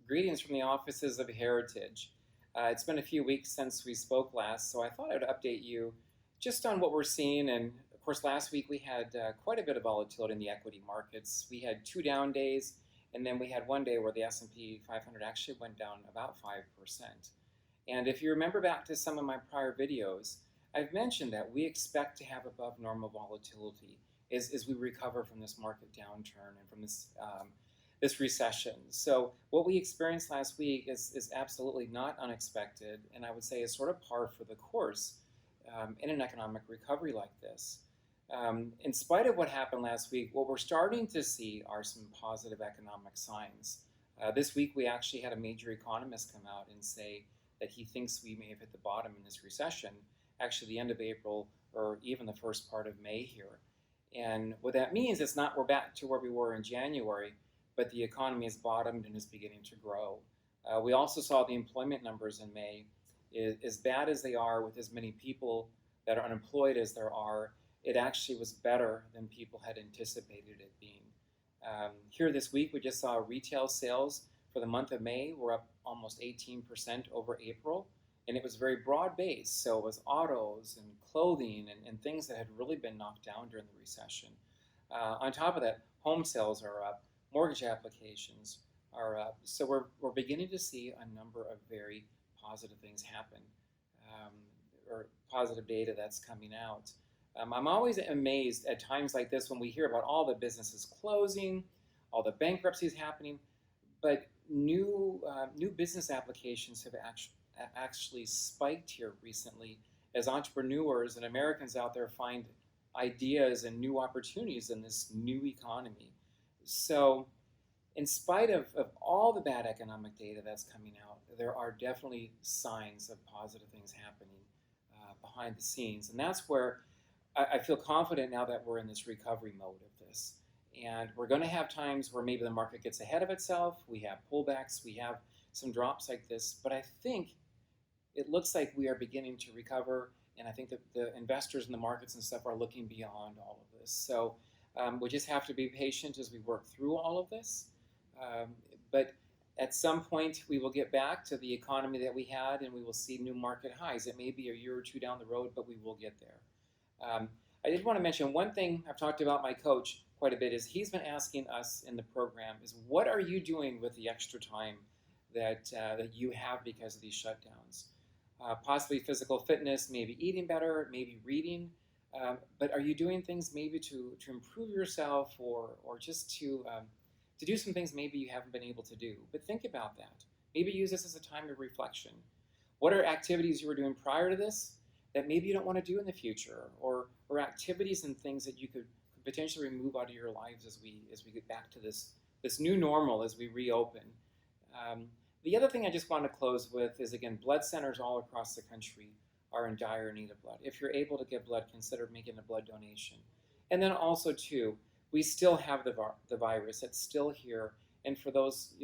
Greetings from the offices of Heritage. It's been a few weeks since we spoke last, so I thought I'd update you just on what we're seeing. And of course, last week we had quite a bit of volatility in the equity markets. We had 2 down days, and then we had one day where the S&P 500 actually went down about 5%. And if you remember back to some of my prior videos, I've mentioned that we expect to have above normal volatility as we recover from this market downturn and from this recession. So what we experienced last week is absolutely not unexpected, and I would say is sort of par for the course in an economic recovery like this. In spite of what happened last week, what we're starting to see are some positive economic signs. This week we actually had a major economist come out and say that he thinks we may have hit the bottom in this recession, actually the end of April or even the first part of May here. And what that means is not we're back to where we were in January, but the economy has bottomed and is beginning to grow. We also saw the employment numbers in May. As bad as they are, with as many people that are unemployed as there are, it actually was better than people had anticipated it being. Here this week, we just saw retail sales for the month of May were up almost 18% over April, and it was very broad-based. So it was autos and clothing and things that had really been knocked down during the recession. On top of that, home sales are up. Mortgage applications are up. So we're beginning to see a number of very positive things happen, or positive data that's coming out. I'm always amazed at times like this when we hear about all the businesses closing, all the bankruptcies happening, but new business applications have actually spiked here recently as entrepreneurs and Americans out there find ideas and new opportunities in this new economy. So in spite of all the bad economic data that's coming out, there are definitely signs of positive things happening behind the scenes. And that's where I feel confident now that we're in this recovery mode of this. And we're going to have times where maybe the market gets ahead of itself. We have pullbacks. We have some drops like this. But I think it looks like we are beginning to recover. And I think that the investors in the markets and stuff are looking beyond all of this. So we just have to be patient as we work through all of this. But at some point, we will get back to the economy that we had, and we will see new market highs. It may be a year or two down the road, but we will get there. I did want to mention one thing I've talked about my coach quite a bit is he's been asking us in the program is what are you doing with the extra time that you have because of these shutdowns? Possibly physical fitness, maybe eating better, maybe reading. But are you doing things maybe to improve yourself or just to do some things maybe you haven't been able to do? But think about that. Maybe use this as a time of reflection. What are activities you were doing prior to this that maybe you don't want to do in the future, or activities and things that you could potentially remove out of your lives as we get back to this new normal as we reopen? The other thing I just want to close with is, again, blood centers all across the country are in dire need of blood. If you're able to give blood, consider making a blood donation. And then also, too, we still have the virus. It's still here. And for those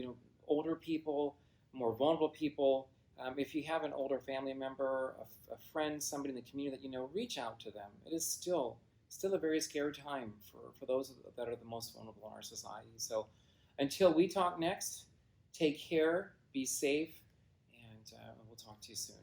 older people, more vulnerable people, if you have an older family member, a friend, somebody in the community that you know, reach out to them. It is still a very scary time for those that are the most vulnerable in our society. So until we talk next, take care, be safe, and we'll talk to you soon.